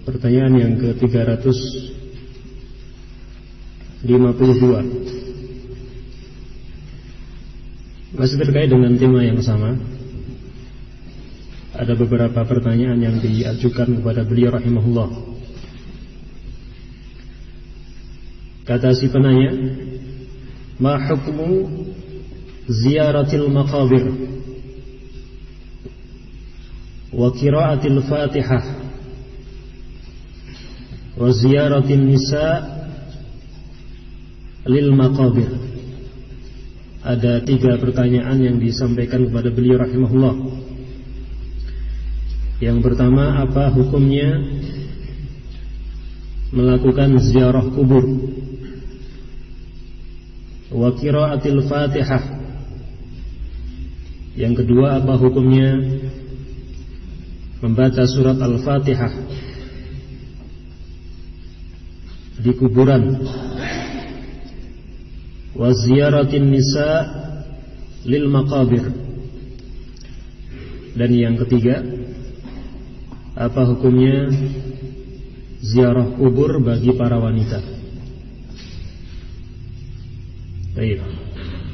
Pertanyaan yang ke-352 masih terkait dengan tema yang sama. Ada beberapa pertanyaan yang diajukan kepada beliau rahimahullah. Kata si penanya, ma hukmu ziyaratil maqabir wa qiraatil Fatihah wa ziyaratin nisa lil maqabir. Ada 3 pertanyaan yang disampaikan kepada beliau rahimahullah. Yang pertama, apa hukumnya melakukan ziarah kubur wa qiraatil Fatihah. Yang kedua, apa hukumnya membaca surat Al-Fatihah di kuburan wa ziyaratin nisa lil maqabir. Dan yang ketiga, apa hukumnya ziarah kubur bagi para wanita. Baik,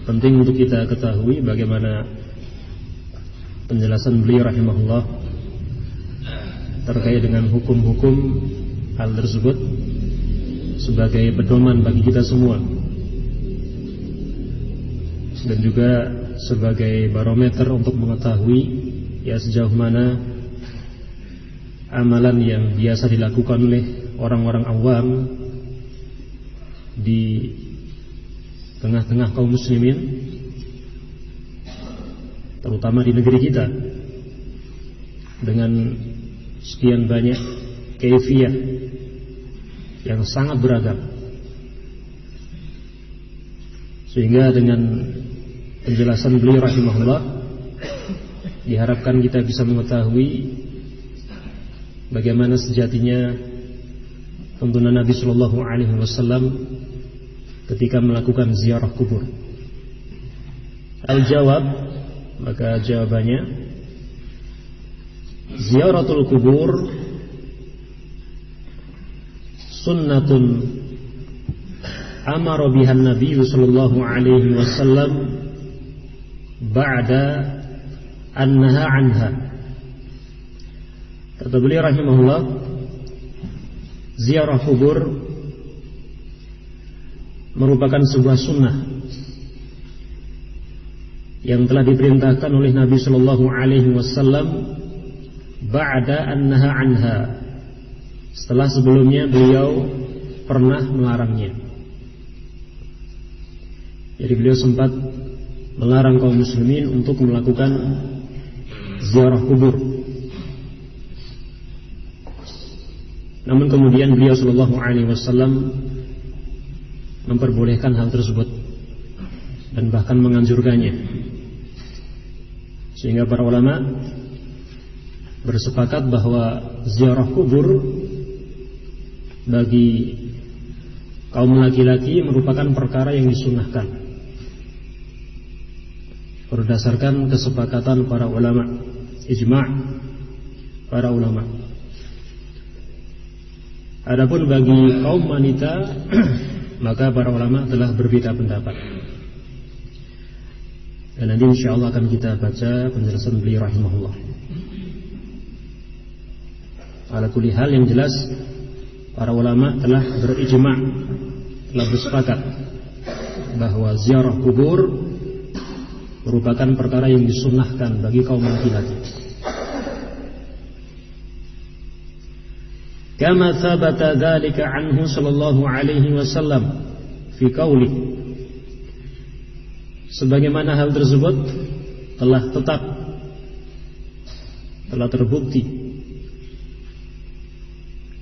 penting untuk kita ketahui bagaimana penjelasan beliau rahimahullah terkait dengan hukum-hukum hal tersebut sebagai pedoman bagi kita semua, dan juga sebagai barometer untuk mengetahui ya sejauh mana amalan yang biasa dilakukan oleh orang-orang awam di tengah-tengah kaum muslimin, terutama di negeri kita, dengan sekian banyak kaifiyah yang sangat beragam. Sehingga dengan penjelasan beliau rahimahullah diharapkan kita bisa mengetahui bagaimana sejatinya tuntunan Nabi Sallallahu Alaihi Wasallam ketika melakukan ziarah kubur. Al-jawab, maka jawabannya, ziaratul kubur sunnatun amara bihan Nabi Sallallahu Alaihi Wasallam ba'da annaha anha. Kata beliau rahimahullah, ziarah kubur merupakan sebuah sunnah yang telah diperintahkan oleh Nabi Sallallahu Alaihi Wasallam ba'da annaha anha, setelah sebelumnya beliau pernah melarangnya. Jadi beliau sempat melarang kaum muslimin untuk melakukan ziarah kubur. Namun kemudian beliau Sallallahu Alaihi Wasallam memperbolehkan hal tersebut dan bahkan menganjurkannya, sehingga para ulama bersepakat bahwa ziarah kubur bagi kaum laki-laki merupakan perkara yang disunnahkan berdasarkan kesepakatan para ulama, ijma' para ulama. Adapun bagi kaum wanita maka para ulama telah berbeda pendapat. Dan nanti insyaallah akan kita baca penjelasan beliau rahimahullah. Ala kulli hal, yang jelas para ulama telah berijma', telah bersepakat bahwa ziarah kubur merupakan perkara yang disunnahkan bagi kaum laki-laki. Kama thabata dzalika anhu sallallahu alaihi wasallam fi qauli, sebagaimana hal tersebut telah tetap, telah terbukti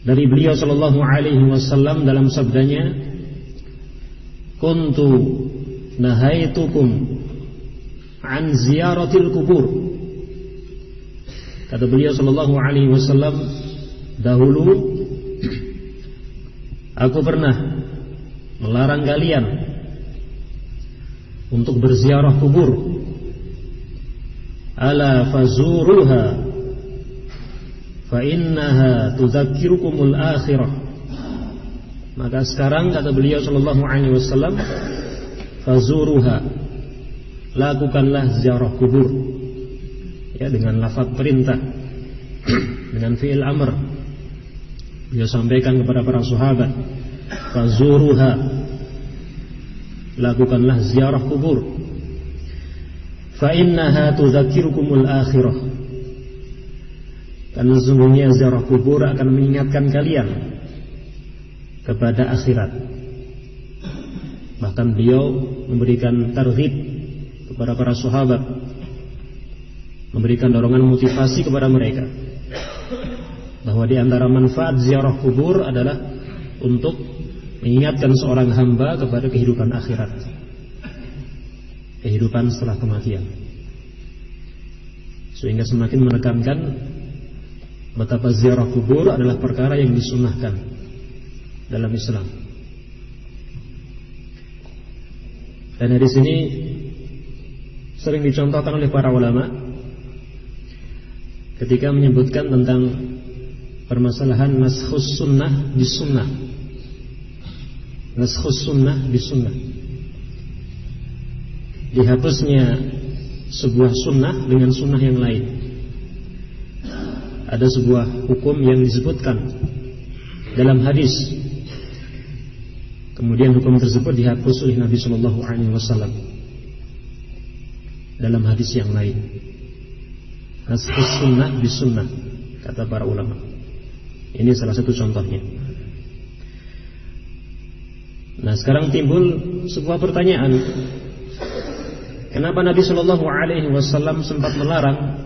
dari beliau sallallahu alaihi wasallam dalam sabdanya, kuntu nahaitukum an ziyaratil kubur. Kata beliau sallallahu alaihi wasallam, dahulu aku pernah melarang kalian untuk berziarah kubur. Ala fazuruha fa innaha tudzakirukumul akhirah. Maka sekarang kata beliau sallallahu alaihi wasallam, fazuruha, lakukanlah ziarah kubur. Ya, dengan lafaz perintah, dengan fi'il amr. Beliau sampaikan kepada para sahabat, fazuruha, lakukanlah ziarah kubur. Fa innaha tudzakirukumul akhirah. Karena sesungguhnya ziarah kubur akan mengingatkan kalian kepada akhirat. Bahkan beliau memberikan targhib kepada para sahabat, memberikan dorongan motivasi kepada mereka bahwa di antara manfaat ziarah kubur adalah untuk mengingatkan seorang hamba kepada kehidupan akhirat, kehidupan setelah kematian, sehingga semakin menekankan betapa ziarah kubur adalah perkara yang disunnahkan dalam Islam. Dan di sini sering dicontohkan oleh para ulama ketika menyebutkan tentang permasalahan naskhus sunnah bis sunnah. Naskhus sunnah bis sunnah, dihapusnya sebuah sunnah dengan sunnah yang lain. Ada sebuah hukum yang disebutkan dalam hadis, kemudian hukum tersebut dihapus oleh Nabi Shallallahu Alaihi Wasallam dalam hadis yang lain. Naskhus sunnah bis sunnah, kata para ulama. Ini salah satu contohnya. Nah, sekarang timbul sebuah pertanyaan, kenapa Nabi Shallallahu Alaihi Wasallam sempat melarang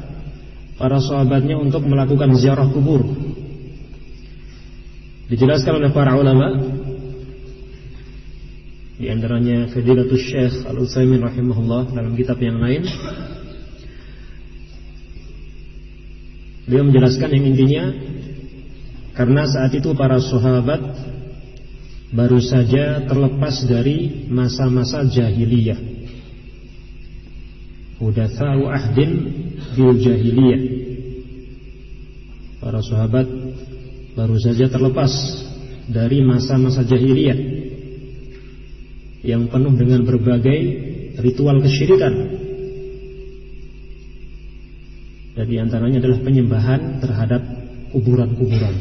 para sahabatnya untuk melakukan ziarah kubur? Dijelaskan oleh para ulama, di antaranya Fadilatul Syekh Al-Utsaimin rahimahullah dalam kitab yang lain. Beliau menjelaskan yang intinya, karena saat itu para sahabat baru saja terlepas dari masa-masa jahiliyah, hudatsa'u ahdin bil jahiliyah. Para sahabat baru saja terlepas dari masa-masa jahiliyah yang penuh dengan berbagai ritual kesyirikan, dan di antaranya adalah penyembahan terhadap kuburan-kuburan.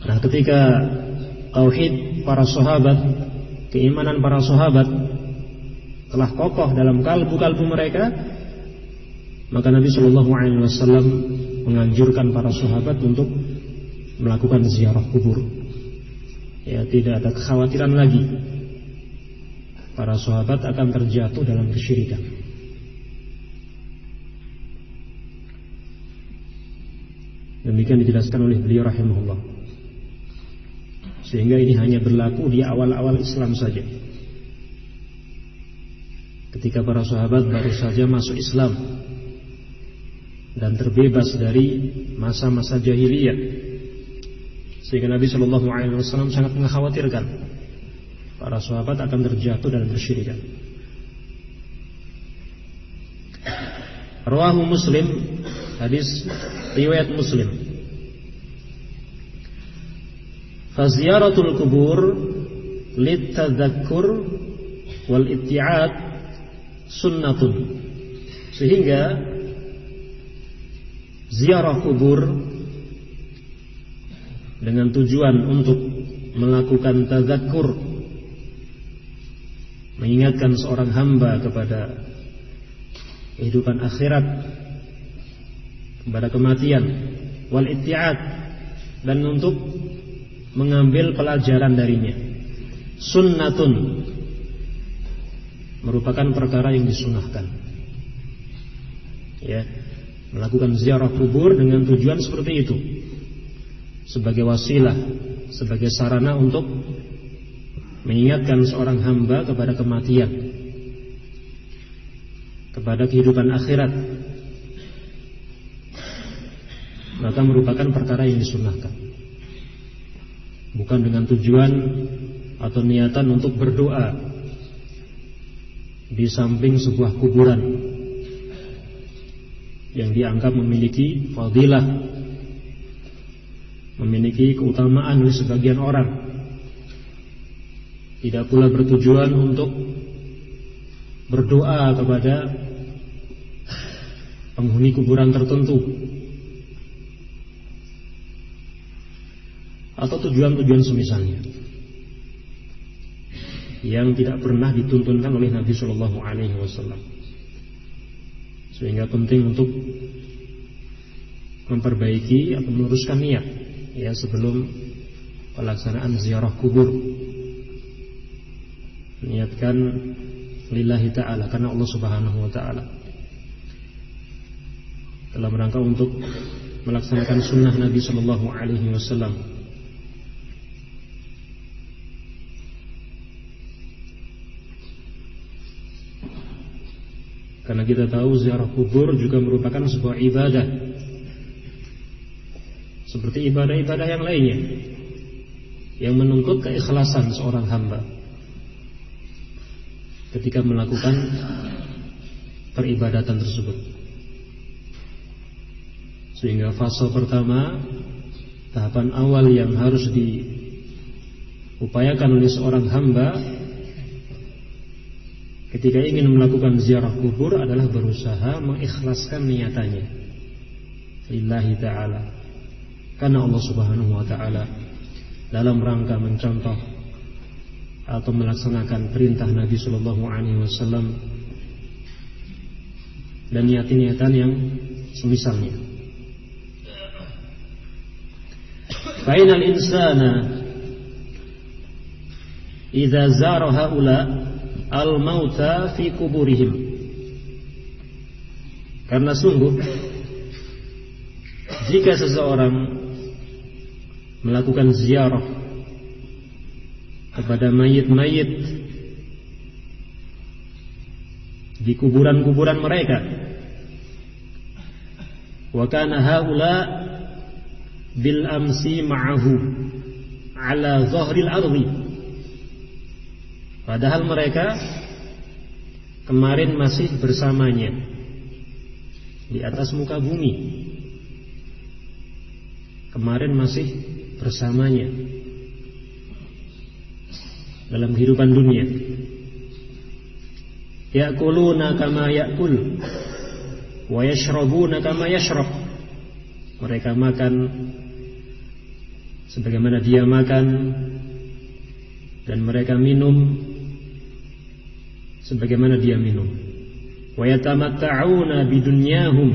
Nah, ketika tauhid para sahabat, keimanan para sahabat telah kokoh dalam kalbu-kalbu mereka, maka Nabi Shallallahu Alaihi Wasallam menganjurkan para sahabat untuk melakukan ziarah kubur. Ya, tidak ada kekhawatiran lagi para sahabat akan terjatuh dalam kesyirikan. Demikian dijelaskan oleh beliau rahimahullah. Sehingga ini hanya berlaku di awal-awal Islam saja, ketika para sahabat baru saja masuk Islam dan terbebas dari masa-masa jahiliyah, sehingga Nabi Shallallahu Alaihi Wasallam sangat mengkhawatirkan para sahabat akan terjatuh dalam kesyirikan. Rawahu Muslim, hadis riwayat Muslim. Faziyaratul kubur litadzakkur wal itti'ad sunnatun. Sehingga ziarah kubur dengan tujuan untuk melakukan tadzakkur, mengingatkan seorang hamba kepada kehidupan akhirat, kepada kematian, wal itti'ad, dan untuk mengambil pelajaran darinya. Sunnatun, merupakan perkara yang disunahkan. Ya, melakukan ziarah kubur dengan tujuan seperti itu, sebagai wasilah, sebagai sarana untuk mengingatkan seorang hamba kepada kematian, kepada kehidupan akhirat, maka merupakan perkara yang disunahkan. Bukan dengan tujuan atau niatan untuk berdoa di samping sebuah kuburan yang dianggap memiliki fadilah, memiliki keutamaan oleh sebagian orang. Tidak pula bertujuan untuk berdoa kepada penghuni kuburan tertentu atau tujuan-tujuan semisalnya yang tidak pernah dituntunkan oleh Nabi Shallallahu Alaihi Wasallam. Sehingga penting untuk memperbaiki atau meluruskan niat ya sebelum pelaksanaan ziarah kubur. Niatkan lillahi ta'ala, karena Allah Subhanahu wa ta'ala, dalam rangka untuk melaksanakan sunnah Nabi Sallallahu Alaihi Wasallam. Karena kita tahu ziarah kubur juga merupakan sebuah ibadah seperti ibadah-ibadah yang lainnya, yang menuntut keikhlasan seorang hamba ketika melakukan peribadatan tersebut. Sehingga fase pertama, tahapan awal yang harus diupayakan oleh seorang hamba ketika ingin melakukan ziarah kubur adalah berusaha mengikhlaskan niatannya lillahi ta'ala, karena Allah Subhanahu wa ta'ala, dalam rangka mencontoh atau melaksanakan perintah Nabi Sallallahu Alaihi Wasallam dan niatan-niatan yang semisalnya. Fainal insana idza zara haula al-mauta fi kuburihim. Karena sungguh jika seseorang melakukan ziarah kepada mayit-mayit di kuburan-kuburan mereka, wa kana haula bil amsi ma'ahu ala zahril ardi, padahal mereka kemarin masih bersamanya di atas muka bumi, kemarin masih bersamanya dalam kehidupan dunia. Ya'kuluna kama ya'kul wa yashrabuna kama yashrab. Mereka makan sebagaimana dia makan, dan mereka minum sebagaimana dia minum. Wa yatamatta'una bidunyahum,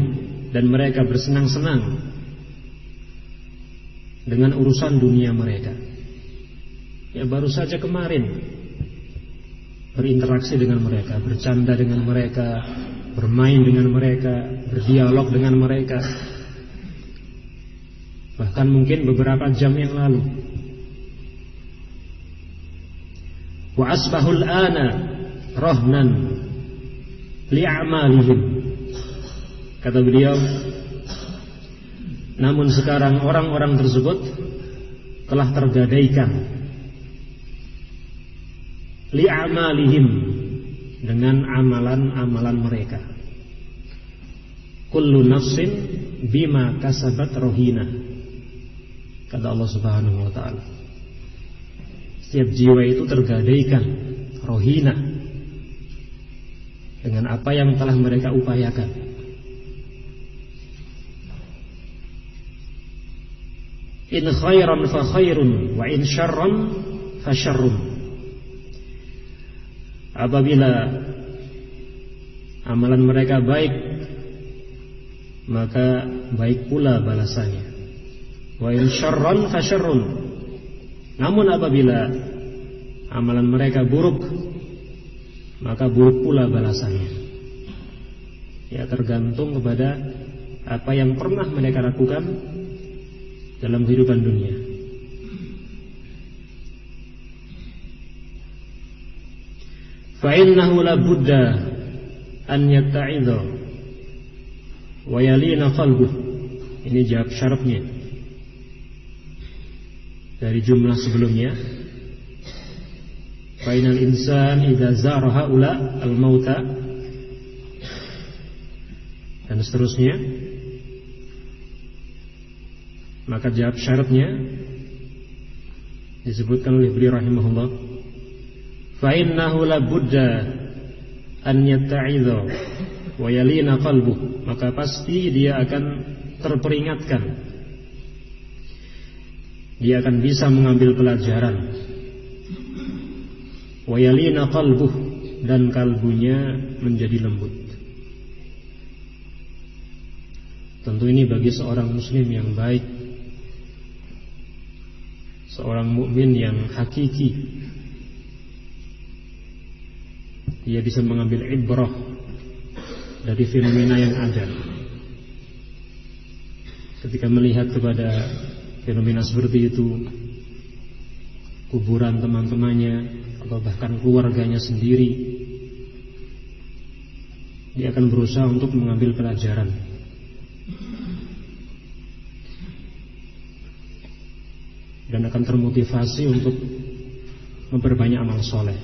dan mereka bersenang-senang dengan urusan dunia mereka. Ya baru saja kemarin berinteraksi dengan mereka, bercanda dengan mereka, bermain dengan mereka, berdialog dengan mereka, bahkan mungkin beberapa jam yang lalu. Wa asbahul ana rahnan li'amalihim, kata beliau, namun sekarang orang-orang tersebut telah tergadaikan li'amalihim, dengan amalan-amalan mereka. Kullu nafsin bima kasabat rohina, kata Allah Subhanahu wa ta'ala. Setiap jiwa itu tergadaikan rohina dengan apa yang telah mereka upayakan. In khairan fa khairun wa in syarran fa syarrun. Apabila amalan mereka baik, maka baik pula balasannya. Wa in syarran fa syarrun. Namun apabila amalan mereka buruk, maka buruk pula balasannya. Ya tergantung kepada apa yang pernah mereka lakukan dalam kehidupan dunia. Fa innahu la budda an yatta'idha wa yalina qalbuh. Ini jawab syaratnya dari jumlah sebelumnya. Fa inal insan idza zara haula al mauta dan seterusnya. Maka jawab syaratnya disebutkan oleh beliau rahimahullah, fa innahu la budda an yatta'idha wa yalina qalbuh, maka pasti dia akan terperingatkan, dia akan bisa mengambil pelajaran, wa yalina qalbuh, dan kalbunya menjadi lembut. Tentu ini bagi seorang muslim yang baik, seorang mukmin yang hakiki, dia bisa mengambil ibrah dari fenomena yang ada. Ketika melihat kepada fenomena seperti itu, kuburan teman-temannya atau bahkan keluarganya sendiri, dia akan berusaha untuk mengambil pelajaran. Dan akan termotivasi untuk memperbanyak amal soleh.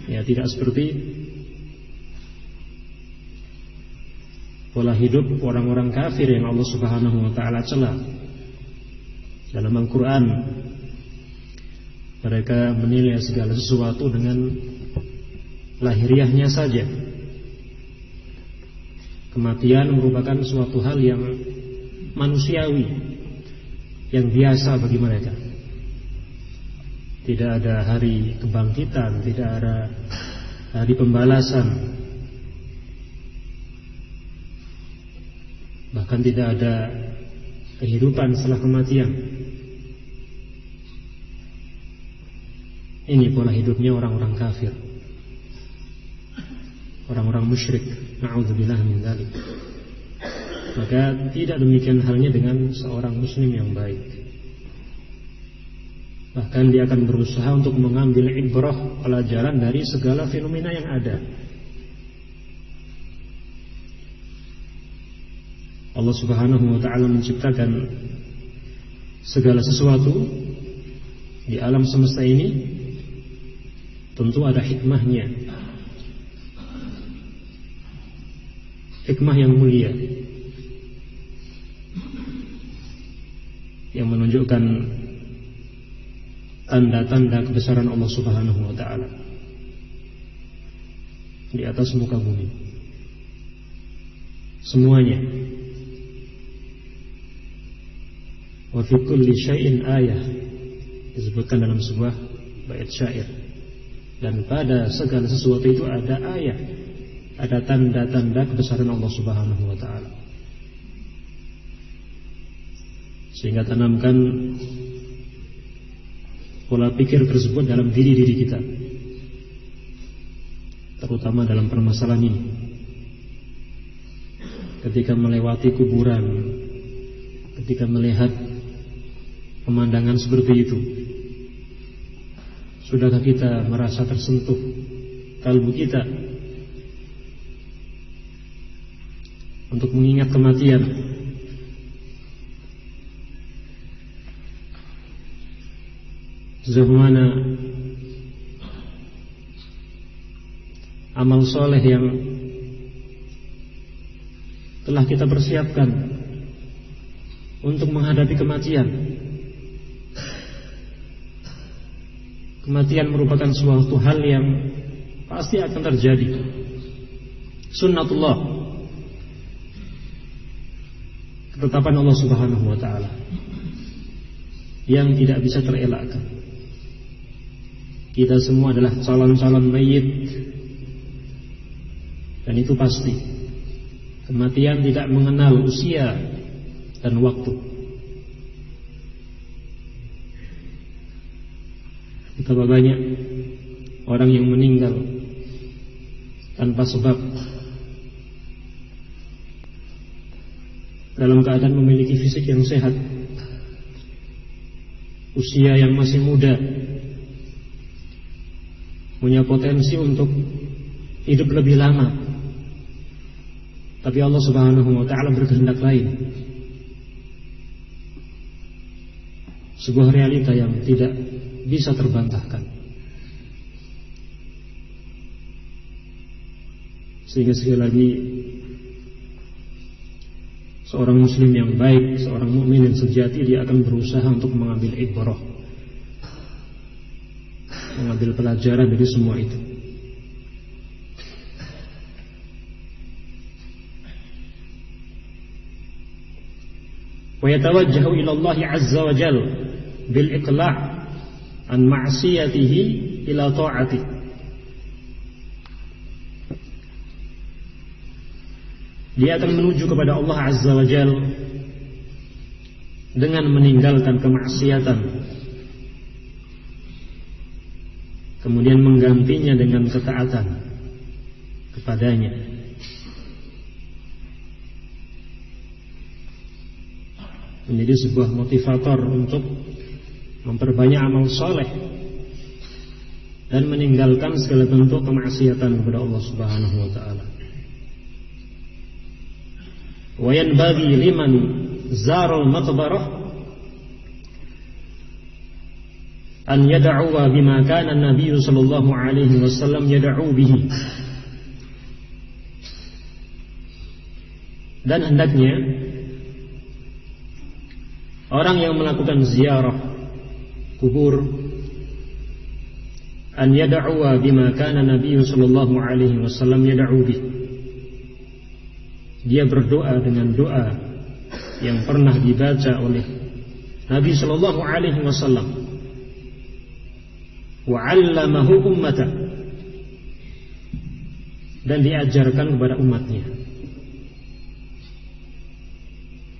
Ya, tidak seperti pola hidup orang-orang kafir yang Allah Subhanahu wa taala cela dalam Al-Qur'an. Mereka menilai segala sesuatu dengan lahiriahnya saja. Kematian merupakan suatu hal yang manusiawi, yang biasa bagi mereka. Tidak ada hari kebangkitan, tidak ada hari pembalasan, bahkan tidak ada kehidupan setelah kematian. Ini pola hidupnya orang-orang kafir, orang-orang musyrik. Na'udzubillah min dzalik. Maka tidak demikian halnya dengan seorang muslim yang baik. Bahkan dia akan berusaha untuk mengambil ibrah, pelajaran dari segala fenomena yang ada. Allah Subhanahu wa ta'ala menciptakan segala sesuatu di alam semesta ini, tentu ada hikmahnya, hikmah yang mulia, yang menunjukkan tanda-tanda kebesaran Allah Subhanahu wa ta'ala di atas muka bumi. Semuanya. Wa fi kulli syai'in ayah, disebutkan dalam sebuah bait syair. Dan pada segala sesuatu itu ada ayat, ada tanda-tanda kebesaran Allah Subhanahu wa ta'ala. Sehingga tanamkan pola pikir tersebut dalam diri-diri kita, terutama dalam permasalahan ini. Ketika melewati kuburan, ketika melihat pemandangan seperti itu, sudahkah kita merasa tersentuh kalbu kita untuk mengingat kematian? Sejauh mana amal soleh yang telah kita persiapkan untuk menghadapi kematian? Kematian merupakan suatu hal yang pasti akan terjadi, sunnatullah, ketetapan Allah Subhanahu wa ta'ala yang tidak bisa terelakkan. Kita semua adalah calon-calon mayit, dan itu pasti. Kematian tidak mengenal usia dan waktu. Betapa banyak orang yang meninggal tanpa sebab, dalam keadaan memiliki fisik yang sehat, usia yang masih muda, punya potensi untuk hidup lebih lama, tapi Allah Subhanahu wa ta'ala berkehendak lain. Sebuah realita yang tidak bisa terbantahkan. Sehingga sekali lagi seorang muslim yang baik, seorang mukmin yang sejati, dia akan berusaha untuk mengambil ibrah, mengambil pelajaran dari semua itu. Wa yatawajjahu ila Allah azza wa jalla bil iqla' an ma'siyatihi ila ta'atihi. Dia akan menuju kepada Allah azza wa jalla dengan meninggalkan kemaksiatan, kemudian menggantinya dengan ketaatan kepadanya. Menjadi sebuah motivator untuk memperbanyak amal soleh dan meninggalkan segala bentuk kemaksiatan kepada Allah Subhanahu wa ta'ala. Wa yanbaghi liman zara al-maqbarah an yad'uwa bima kana an-nabiy sallallahu alaihi wasallam yad'u bihi. Dan hendaknya orang yang melakukan ziarah kubur an yad'uwa bima kana nabiy sallallahu alaihi wasallam yad'u bihi. Dia berdoa dengan doa yang pernah dibaca oleh Nabi sallallahu alaihi wasallam, wa 'allamahu ummata, dan diajarkan kepada umatnya.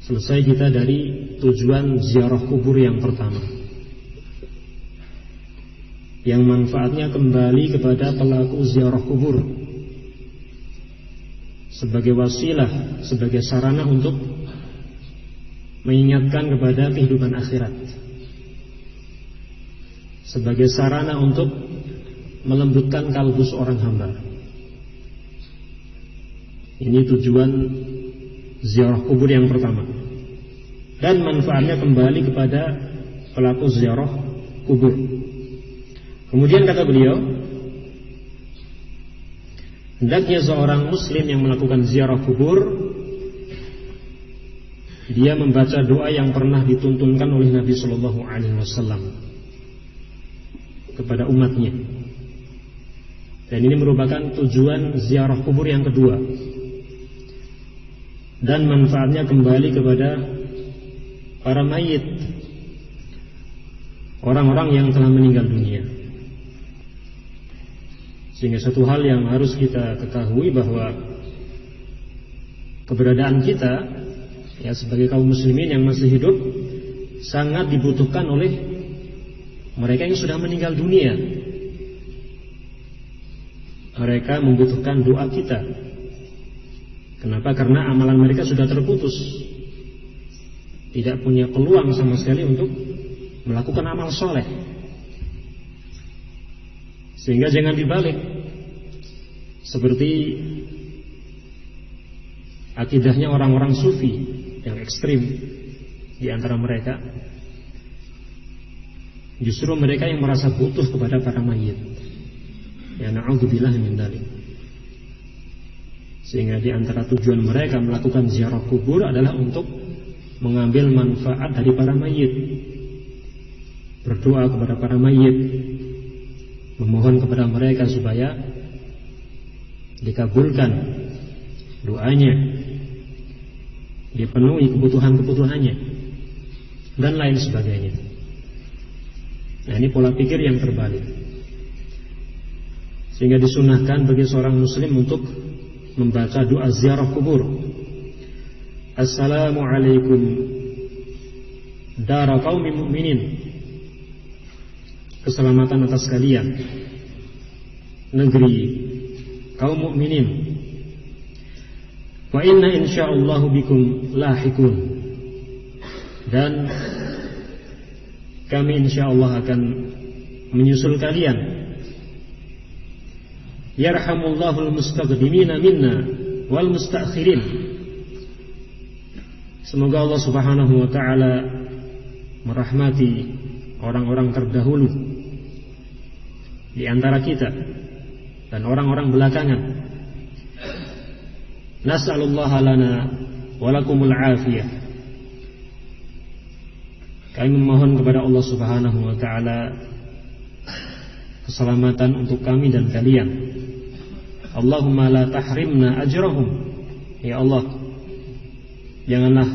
Selesai kita dari tujuan ziarah kubur yang pertama, yang manfaatnya kembali kepada pelaku ziarah kubur sebagai wasilah, sebagai sarana untuk mengingatkan kepada kehidupan akhirat, sebagai sarana untuk melembutkan kalbu seorang hamba. Ini tujuan ziarah kubur yang pertama, dan manfaatnya kembali kepada pelaku ziarah kubur. Kemudian kata beliau, hendaknya seorang muslim yang melakukan ziarah kubur, dia membaca doa yang pernah dituntunkan oleh Nabi sallallahu alaihi wasallam kepada umatnya. Dan ini merupakan tujuan ziarah kubur yang kedua, dan manfaatnya kembali kepada para mayit, orang-orang yang telah meninggal dunia. Sehingga satu hal yang harus kita ketahui, bahwa keberadaan kita ya sebagai kaum muslimin yang masih hidup sangat dibutuhkan oleh mereka yang sudah meninggal dunia. Mereka membutuhkan doa kita. Kenapa? Karena amalan mereka sudah terputus, tidak punya peluang sama sekali untuk melakukan amal soleh. Sehingga jangan dibalik seperti akidahnya orang-orang sufi yang ekstrim di antara mereka. Justru mereka yang merasa butuh kepada para mayit. Ya na'udzubillah min dzalik. Sehingga di antara tujuan mereka melakukan ziarah kubur adalah untuk mengambil manfaat dari para mayit, berdoa kepada para mayit, memohon kepada mereka supaya dikabulkan doanya, dipenuhi kebutuhan-kebutuhannya, dan lain sebagainya. Nah, ini pola pikir yang terbalik. Sehingga disunahkan bagi seorang muslim untuk membaca doa ziarah kubur. Assalamualaikum dara qaumi mu'minin, keselamatan atas kalian, negeri kaum mukminin. Wa inna insyaallahu bikum lahikun, dan kami insyaallah akan menyusul kalian. Yarhamullahul mustaqdimina minna wal mustaakhirin. Semoga Allah Subhanahu wa taala merahmati orang-orang terdahulu di antara kita dan orang-orang belakangan. Nas'alullaha lana walakumul afiyah. Kami memohon kepada Allah Subhanahu wa taala keselamatan untuk kami dan kalian. Allahumma la tahrimna ajrahum. Ya Allah, janganlah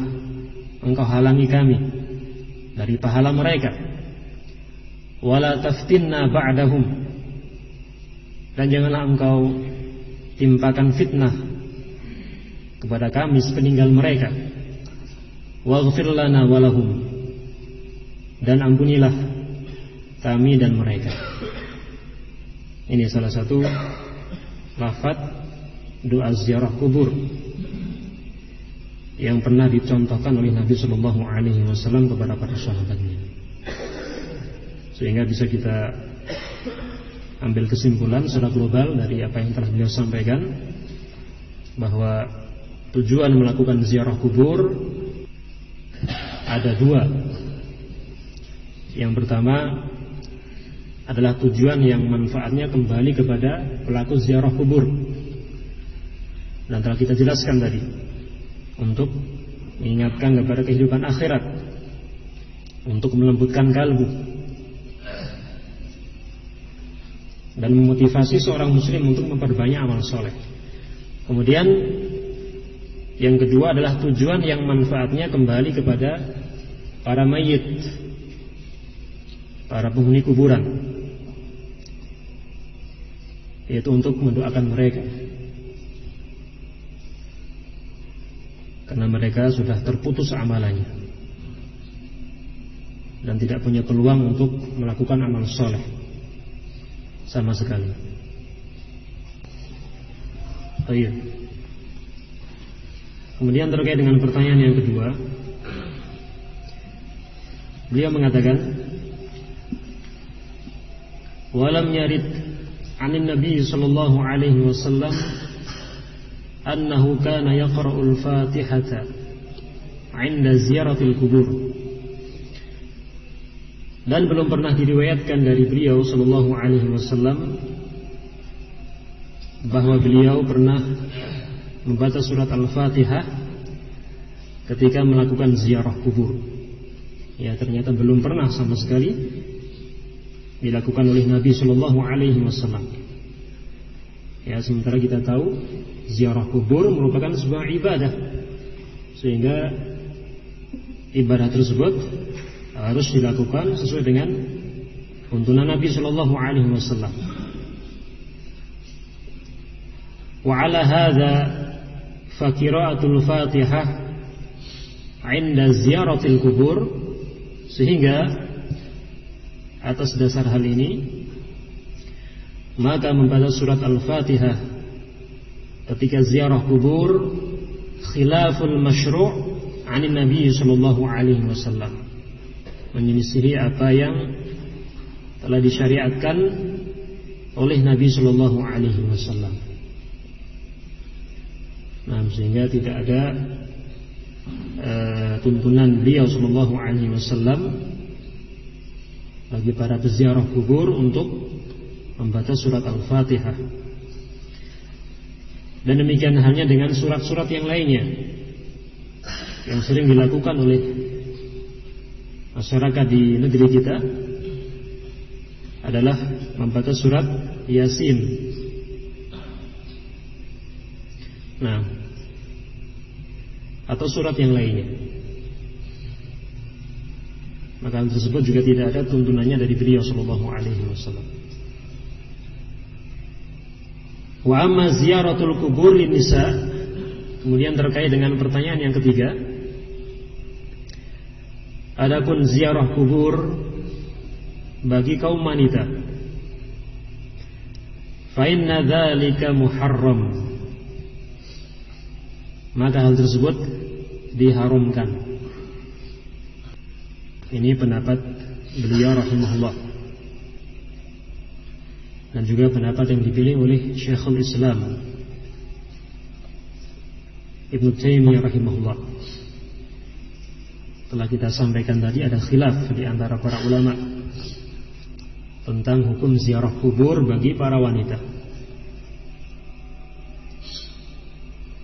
Engkau halangi kami dari pahala mereka. Wala taftinna ba'dahum. Dan janganlah Engkau timpakan fitnah kepada kami sepeninggal mereka. Waghfir lana walahum. Dan ampunilah kami dan mereka. Ini salah satu lafaz doa ziarah kubur yang pernah dicontohkan oleh Nabi Shallallahu Alaihi Wasallam kepada para sahabatnya, sehingga bisa kita ambil kesimpulan secara global dari apa yang telah beliau sampaikan, bahwa tujuan melakukan ziarah kubur ada dua. Yang pertama adalah tujuan yang manfaatnya kembali kepada pelaku ziarah kubur, dan telah kita jelaskan tadi, untuk mengingatkan kepada kehidupan akhirat, untuk melembutkan kalbu, dan memotivasi seorang muslim untuk memperbanyak amal soleh. Kemudian yang kedua adalah tujuan yang manfaatnya kembali kepada para mayit, para penghuni kuburan, yaitu untuk mendoakan mereka, karena mereka sudah terputus amalannya dan tidak punya peluang untuk melakukan amal soleh sama sekali. Baik. Kemudian terkait dengan pertanyaan yang kedua, beliau mengatakan, walam yarid anin Nabi sallallahu alaihi wasallam annahu kana yaqra'ul Fatihata 'inda ziyaratil kubur. Dan belum pernah diriwayatkan dari beliau sallallahu alaihi wasallam bahwa beliau pernah membaca surat Al-Fatihah ketika melakukan ziarah kubur. Ya, ternyata belum pernah sama sekali dilakukan oleh Nabi sallallahu alaihi wasallam. Ya, sementara kita tahu ziarah kubur merupakan sebuah ibadah, sehingga ibadah tersebut harus dilakukan sesuai dengan tuntunan Nabi sallallahu alaihi wasallam. Wa ala hadza fa qira'atul Fatihah 'inda ziyaratil kubur, sehingga atas dasar hal ini maka membaca surat Al-Fatihah ketika ziarah kubur khilaful masyru' 'anin Nabi sallallahu alaihi wasallam, menyelisihi apa yang telah disyariatkan oleh Nabi sallallahu alaihi wasallam. Nah, sehingga tidak ada tuntunan beliau sallallahu alaihi wasallam bagi para peziarah kubur untuk membaca surat Al-Fatihah. Dan demikian halnya dengan surat-surat yang lainnya yang sering dilakukan oleh masyarakat di negeri kita, adalah membaca surat Yasin. Nah, atau surat yang lainnya. Maka hal tersebut juga tidak ada tuntunannya dari beliau sallallahu alaihi wasallam. Wa amma ziyaratul kubur lin nisa. Kemudian terkait dengan pertanyaan yang ketiga, adapun ziarah kubur bagi kaum wanita, fa inna dzalika muharram, maka hal tersebut diharamkan. Ini pendapat beliau rahimahullah, dan juga pendapat yang dipilih oleh Syekhul Islam Ibnu Taimiyah rahimahullah. Telah kita sampaikan tadi, ada khilaf di antara para ulama tentang hukum ziarah kubur bagi para wanita.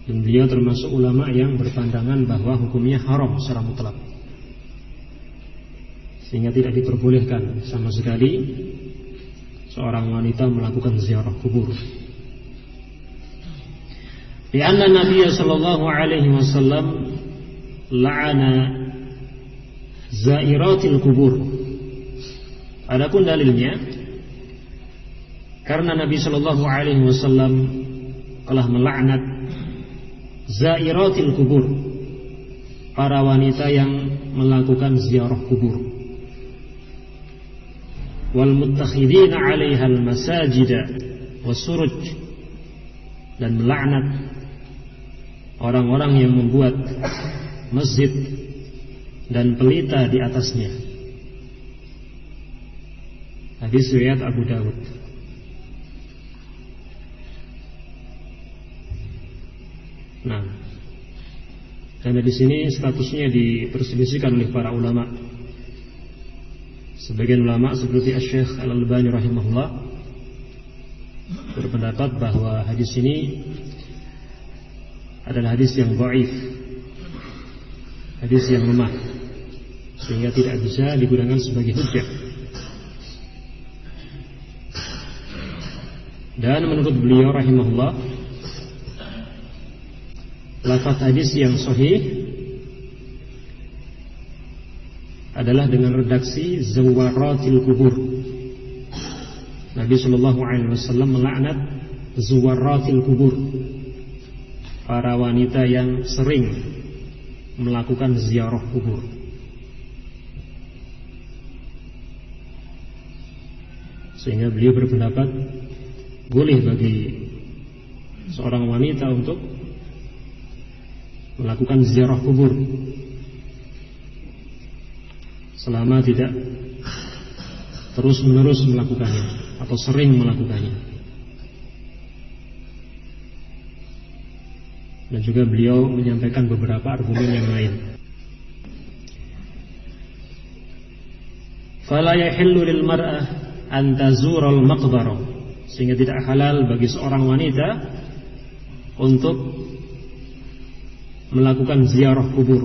Dan beliau termasuk ulama yang berpandangan bahwa hukumnya haram secara mutlak, sehingga tidak diperbolehkan sama sekali seorang wanita melakukan ziarah kubur. Karena Nabi sallallahu alaihi wasallam la'ana zairatil kubur. Adapun dalilnya, karena Nabi sallallahu alaihi wasallam telah melaknat zairatil kubur, para wanita yang melakukan ziarah kubur, wal muttakhidina 'alaiha al masajida wasuruj, dan melaknat orang-orang yang membuat masjid dan pelita di atasnya. Hadis riwayat Abu Dawud. Nah, karena di sini statusnya diperselisihkan oleh para ulama. Sebagian ulama seperti Asy-Syaikh Al-Albani rahimahullah berpendapat bahwa hadis ini adalah hadis yang dhaif, hadis yang lemah, sehingga tidak bisa digunakan sebagai hujjah. Dan menurut beliau rahimahullah, lafaz hadis yang sahih adalah dengan redaksi zawaratil kubur. Nabi sallallahu alaihi wasallam melaknat zawaratil kubur, para wanita yang sering melakukan ziarah kubur. Sehingga beliau berpendapat boleh bagi seorang wanita untuk melakukan ziarah kubur selama tidak terus-menerus melakukannya atau sering melakukannya. Dan juga beliau menyampaikan beberapa argumen yang lain. Fala yahillu lil mar'ah an tazura al maqbarah, sehingga tidak halal bagi seorang wanita untuk melakukan ziarah kubur.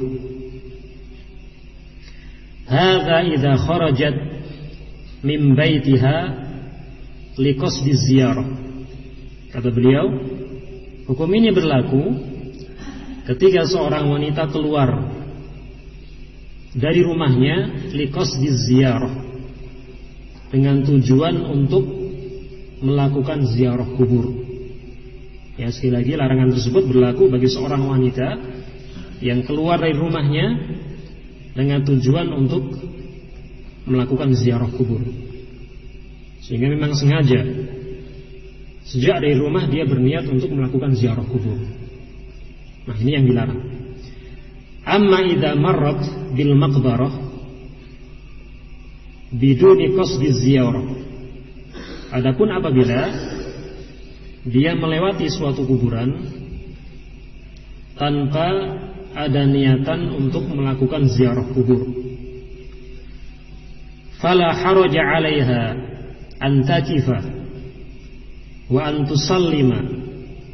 Hadza idza kharajat min baitiha liqasdi ziyarah. Kata beliau, hukum ini berlaku ketika seorang wanita keluar dari rumahnya liqasdi ziyarah, dengan tujuan untuk melakukan ziarah kubur. Ya, sekali lagi larangan tersebut berlaku bagi seorang wanita yang keluar dari rumahnya dengan tujuan untuk melakukan ziarah kubur, sehingga memang sengaja sejak dari rumah dia berniat untuk melakukan ziarah kubur. Nah, ini yang dilarang. Amma idza marrat bil maqbarah biduni qasdi ziyarah. Adapun apabila dia melewati suatu kuburan tanpa ada niatan untuk melakukan ziarah kubur, fala haraja 'alaiha an takifa wa an tusallima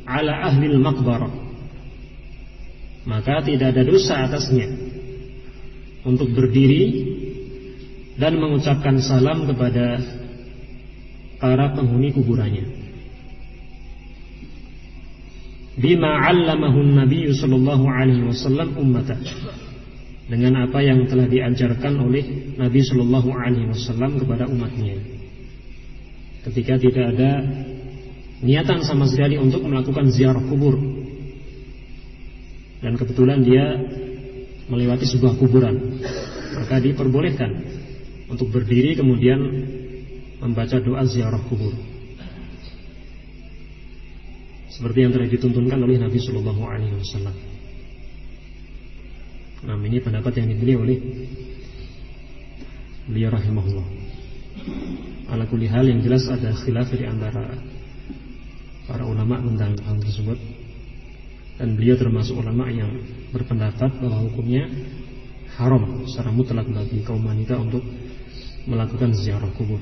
'ala ahli al-maqbarah, maka tidak ada dosa atasnya untuk berdiri dan mengucapkan salam kepada para penghuni kuburannya. Bima 'allamahu an-nabiy sallallahu alaihi wasallam ummata, dengan apa yang telah diajarkan oleh Nabi sallallahu alaihi wasallam kepada umatnya, ketika tidak ada niatan sama sekali untuk melakukan ziarah kubur, dan kebetulan dia melewati sebuah kuburan, maka diperbolehkan untuk berdiri kemudian membaca doa ziarah kubur, seperti yang telah dituntunkan oleh Nabi Sallallahu Alaihi Wasallam. Nah, ini pendapat yang dipilih oleh beliau rahimahullah. Ala kulli hal, yang jelas ada khilaf di antara para ulama tentang hal tersebut, dan beliau termasuk ulama yang berpendapat bahwa hukumnya haram secara mutlak bagi kaum wanita untuk melakukan ziarah kubur.